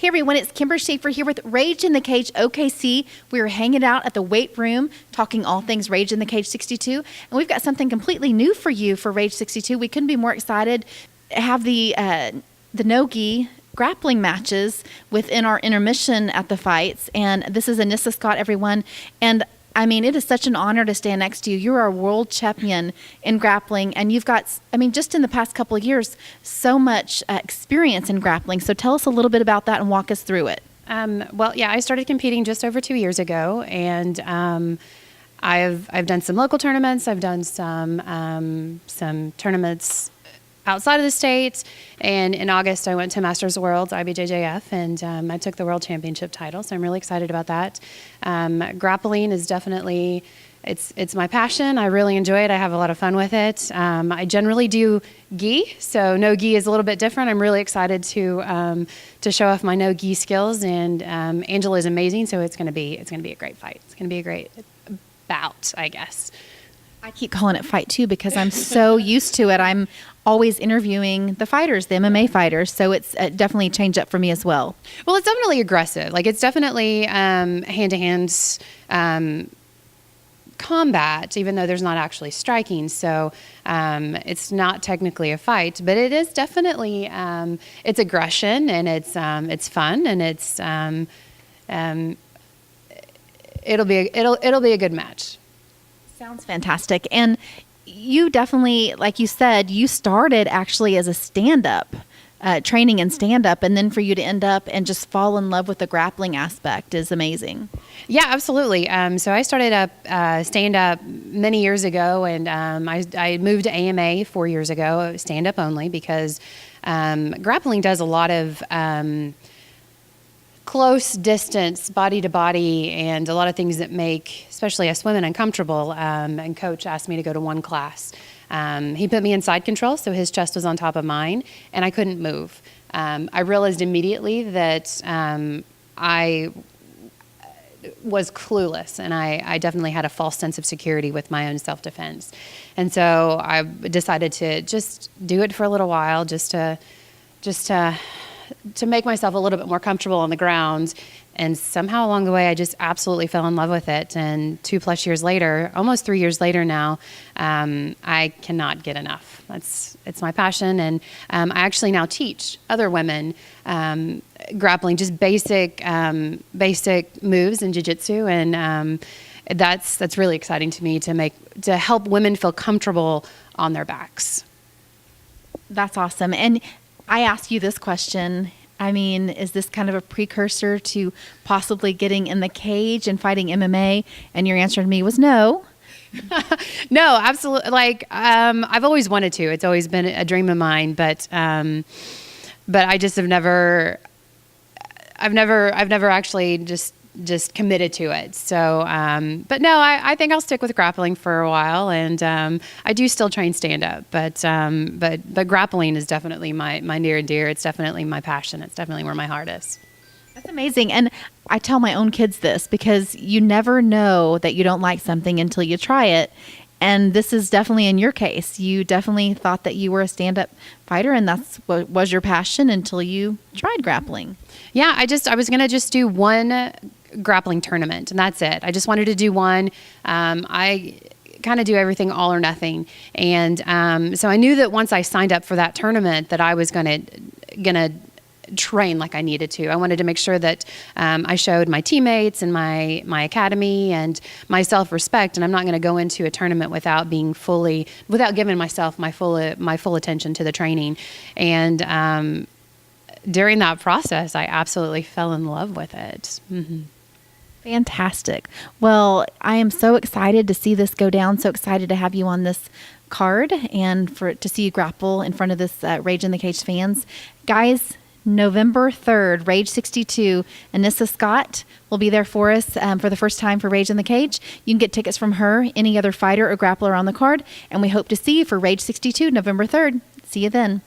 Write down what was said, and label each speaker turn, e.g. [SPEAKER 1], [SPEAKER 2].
[SPEAKER 1] Hey everyone, it's Kimber Schaefer here with Rage in the Cage OKC. We are hanging out at the weight room talking all things Rage in the Cage 62, and we've got something completely new for you for Rage 62. We couldn't be more excited to have the no-gi grappling matches within our intermission at the fights, and this is Anissa Scott, everyone, and I mean, it is such an honor to stand next to you. You're our world champion in grappling, and you've got, I mean, just in the past couple of years, so much experience in grappling. So tell us a little bit about that and walk us through it.
[SPEAKER 2] Well, yeah, I started competing just over 2 years ago, and I've done some local tournaments. I've done some tournaments outside of the state, and in August I went to Masters Worlds IBJJF, and I took the world championship title, so I'm really excited about that. Grappling is definitely, it's my passion. I really enjoy it. I have a lot of fun with it. I generally do gi, so no gi is a little bit different. I'm really excited to show off my no gi skills, and Angela is amazing, so it's going to be a great fight. It's going to be a great bout, I guess.
[SPEAKER 1] I keep calling it fight too because I'm so used to it. I'm always interviewing the fighters, the MMA fighters, so it's definitely changed up for me as well.
[SPEAKER 2] Well, it's definitely aggressive. Like, it's definitely hand-to-hand combat, even though there's not actually striking. So it's not technically a fight, but it is definitely it's aggression, and it's fun, and it's it'll be a good match.
[SPEAKER 1] Sounds fantastic. And you definitely, like you said, you started actually as a stand-up, training in stand-up, and then for you to end up and just fall in love with the grappling aspect is amazing.
[SPEAKER 2] Yeah, absolutely. So I started up stand-up many years ago, and I moved to AMA 4 years ago, stand-up only, because grappling does a lot of close distance, body to body, and a lot of things that make, especially us women, uncomfortable. And Coach asked me to go to one class. He put me in side control, so his chest was on top of mine, and I couldn't move. I realized immediately that I was clueless, and I definitely had a false sense of security with my own self-defense. And so I decided to just do it for a little while, just to make myself a little bit more comfortable on the ground. And somehow along the way, I just absolutely fell in love with it. And 2+ years later, almost 3 years later now, I cannot get enough. It's my passion. And I actually now teach other women grappling, just basic moves in jiu-jitsu. And that's really exciting to me, to help women feel comfortable on their backs.
[SPEAKER 1] That's awesome. And I ask you this question. I mean, is this kind of a precursor to possibly getting in the cage and fighting MMA? And your answer to me was no.
[SPEAKER 2] No, absolutely. Like, I've always wanted to. It's always been a dream of mine, but I just have never. I've never actually just committed to it. So, but no, I think I'll stick with grappling for a while, and I do still train stand-up, but grappling is definitely my near and dear. It's definitely my passion. It's definitely where my heart is.
[SPEAKER 1] That's amazing. And I tell my own kids this because you never know that you don't like something until you try it. And this is definitely in your case. You definitely thought that you were a stand-up fighter, and that's what was your passion until you tried grappling.
[SPEAKER 2] Yeah, I was going to just do one grappling tournament, and that's it. I just wanted to do one. I kind of do everything all or nothing. And so I knew that once I signed up for that tournament that I was going to train like I needed to. I wanted to make sure that I showed my teammates and my academy and my self-respect, and I'm not going to go into a tournament without giving myself my full attention to the training. And during that process, I absolutely fell in love with it. Mm-hmm.
[SPEAKER 1] Fantastic. Well, I am so excited to see this go down. So excited to have you on this card and to see you grapple in front of this Rage in the Cage fans. Guys, November 3rd, Rage 62, Anissa Scott will be there for us for the first time for Rage in the Cage. You can get tickets from her, any other fighter or grappler on the card, and we hope to see you for Rage 62, November 3rd. See you then.